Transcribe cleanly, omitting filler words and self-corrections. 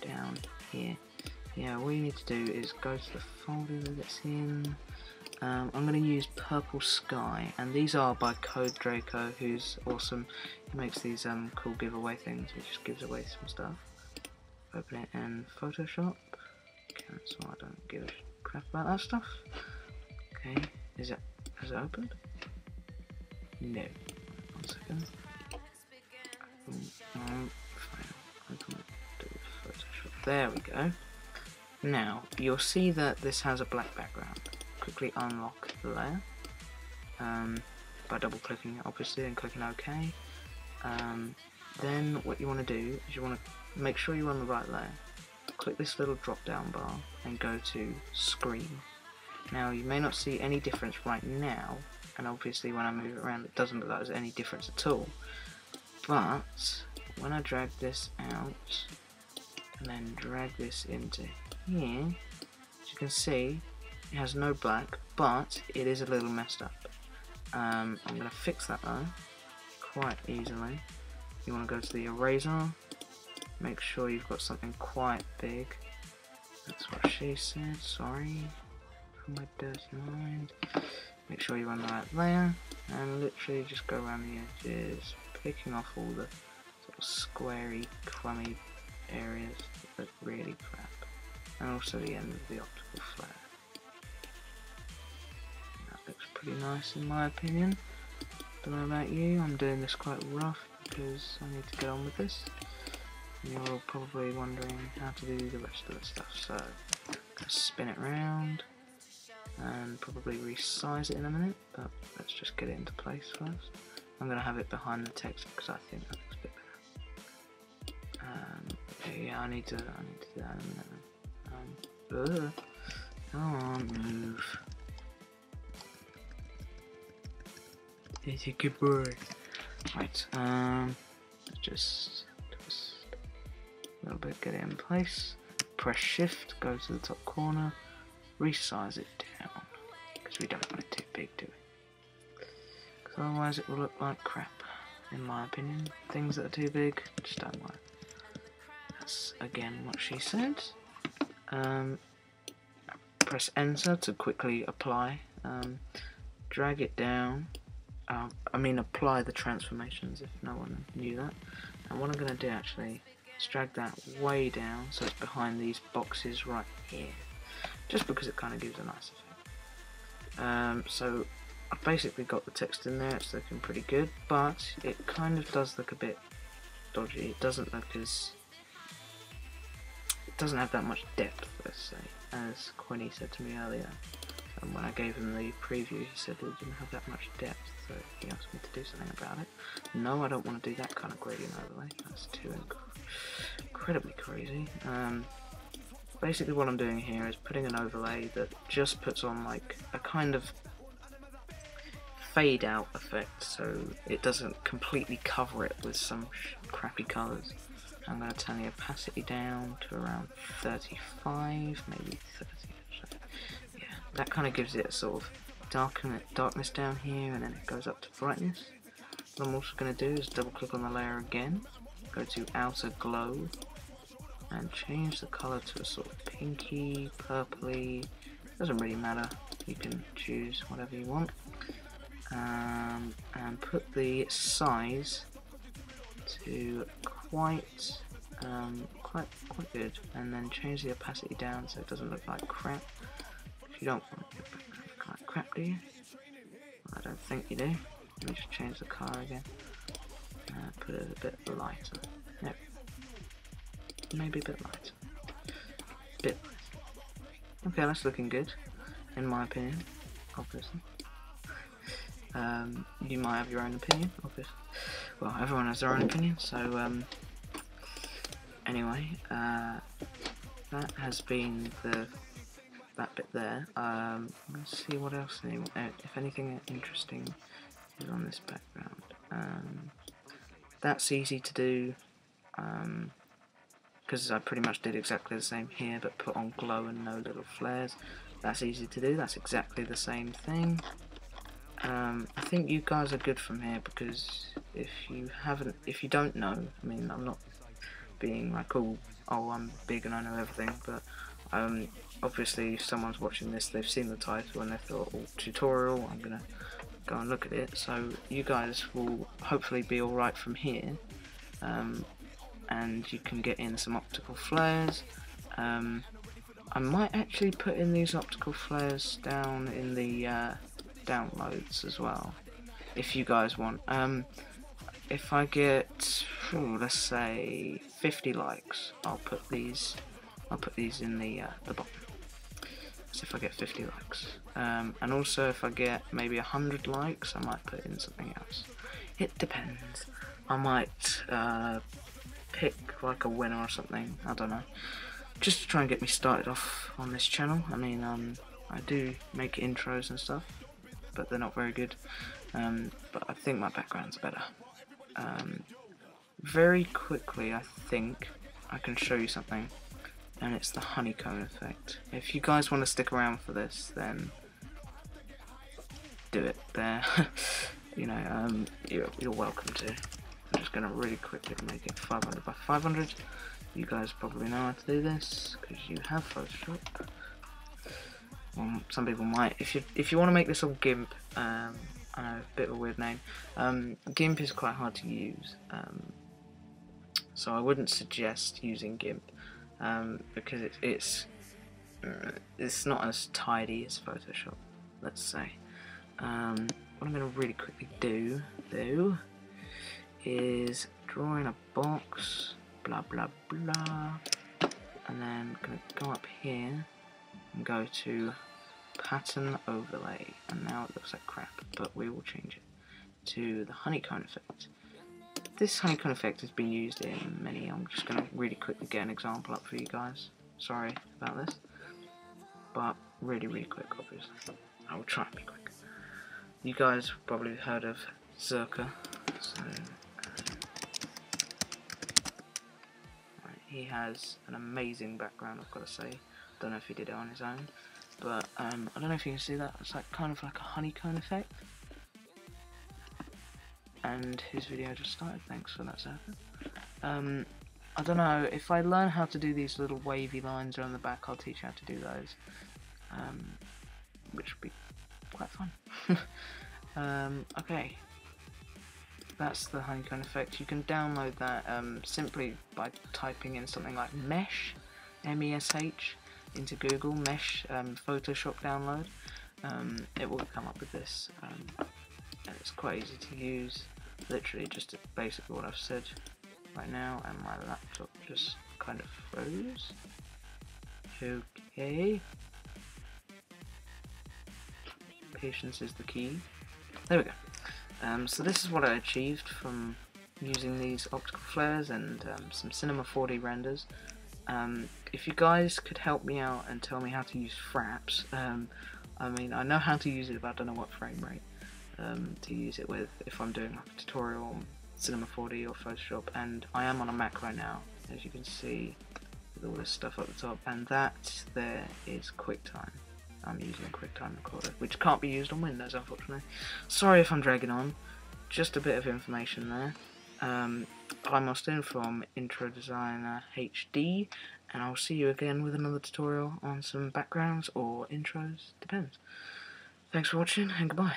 down here. Yeah, all you need to do is go to the folder that it's in. I'm going to use Purple Sky, and these are by Code Draco, who's awesome. He makes these cool giveaway things. He just gives away some stuff. Open it in Photoshop. Cancel. I don't give a crap about that stuff. Okay, has it opened? No. 1 second. Fine. Open it. Do Photoshop. There we go. Now you'll see that this has a black background. Quickly unlock the layer by double clicking it obviously and clicking OK. Then what you want to do is you want to make sure you're on the right layer. Click this little drop down bar and go to Screen. Now you may not see any difference right now, and obviously when I move it around it doesn't look like there's any difference at all, but when I drag this out and then drag this into here, as you can see it has no black, but it is a little messed up. I'm going to fix that though quite easily. You want to go to the eraser, make sure you've got something quite big. That's what she said, sorry for my dirty mind. Make sure you're on the right layer and literally just go around the edges, picking off all the sort of squarey, crummy areas that look really crap, and also the end of the optical flare. Looks pretty nice in my opinion. Don't know about you, I'm doing this quite rough because I need to get on with this. You're probably wondering how to do the rest of the stuff, so I'm going to spin it around and probably resize it in a minute, but let's just get it into place first. I'm going to have it behind the text because I think that looks a bit better. Yeah, I need to do that in a minute. Come on, move. It's a good boy. Right, just a little bit, get it in place. Press Shift, go to the top corner, resize it down because we don't want it too big, do we? Because otherwise it will look like crap, in my opinion. Things that are too big just don't work. That's again what she said. Press Enter to quickly apply. Drag it down. Apply the transformations if no one knew that. And what I'm going to do actually is drag that way down so it's behind these boxes right here, just because it kind of gives a nice effect. So I've basically got the text in there, it's looking pretty good, but it kind of does look a bit dodgy. It doesn't look as... it doesn't have that much depth, let's say, as Quinny said to me earlier. And when I gave him the preview, he said it didn't have that much depth, so he asked me to do something about it. No, I don't want to do that kind of gradient overlay. That's too incredibly crazy. Basically what I'm doing here is putting an overlay that just puts on like a kind of fade out effect, so it doesn't completely cover it with some crappy colours. I'm going to turn the opacity down to around 35, maybe 30. That kind of gives it a sort of darkness down here, and then it goes up to brightness. What I'm also going to do is double click on the layer again, go to Outer Glow, and change the colour to a sort of pinky, purpley, doesn't really matter, you can choose whatever you want, and put the size to quite good, and then change the opacity down so it doesn't look like crap. You don't want it to look like crap, do you? I don't think you do. Let me just change the colour again. Put it a bit lighter. Yep. Maybe a bit lighter. Bit lighter. Okay, that's looking good, in my opinion, obviously. You might have your own opinion, obviously. Well, everyone has their own opinion, so anyway, that has been that bit there. Let's see what else, if anything interesting is on this background. That's easy to do, because I pretty much did exactly the same here, but put on glow and no little flares. That's easy to do, that's exactly the same thing. I think you guys are good from here, because if you don't know, I mean, I'm not being like, oh, I'm big and I know everything, but obviously if someone's watching this, they've seen the title and they thought, oh, tutorial, I'm gonna go and look at it. So you guys will hopefully be alright from here, and you can get in some optical flares. I might actually put in these optical flares down in the downloads as well, if you guys want. If I get, let's say 50 likes, I'll put these in the bottom. So if I get 50 likes, and also if I get maybe 100 likes, I might put in something else. It depends. I might pick like a winner or something. I don't know. Just to try and get me started off on this channel. I mean, I do make intros and stuff, but they're not very good. But I think my background's better. Very quickly, I think I can show you something, and it's the honeycomb effect. If you guys want to stick around for this, then do it. There, you know, you're welcome to. I'm just gonna really quickly make it 500 by 500. You guys probably know how to do this because you have Photoshop. Well, some people might. If you want to make this all GIMP, I know, a bit of a weird name. GIMP is quite hard to use, so I wouldn't suggest using GIMP because it's not as tidy as Photoshop, let's say. What I'm going to really quickly do, though, is draw in a box, blah blah blah, and then I'm going to go up here and go to pattern overlay, and now it looks like crap, but we will change it to the honeycomb effect. This honeycomb effect has been used in many. I'm just going to really quickly get an example up for you guys. Sorry about this, but really quick, obviously. I will try and be quick. You guys probably heard of Zerka, so he has an amazing background, I've got to say. Don't know if he did it on his own, but I don't know if you can see that. It's like kind of like a honeycomb effect. And his video just started. Thanks for that, Zerka. I don't know, if I learn how to do these little wavy lines around the back, I'll teach you how to do those, which would be quite fun. Okay. That's the honeycomb effect. You can download that simply by typing in something like mesh, M-E-S-H, into Google, mesh Photoshop download. It will come up with this, and it's quite easy to use. Literally just basically what I've said right now, and my laptop just kind of froze. Okay. Patience is the key. There we go. So this is what I achieved from using these optical flares and some Cinema 4D renders. If you guys could help me out and tell me how to use fraps, I mean, I know how to use it, but I don't know what frame rate to use it with if I'm doing like a tutorial on Cinema 4D or Photoshop, and I am on a Mac right now, as you can see, with all this stuff at the top, and that there is QuickTime. I'm using a QuickTime Recorder, which can't be used on Windows, unfortunately. Sorry if I'm dragging on, just a bit of information there. I'm Austin from Intro Designer HD, and I'll see you again with another tutorial on some backgrounds or intros, depends. Thanks for watching, and goodbye.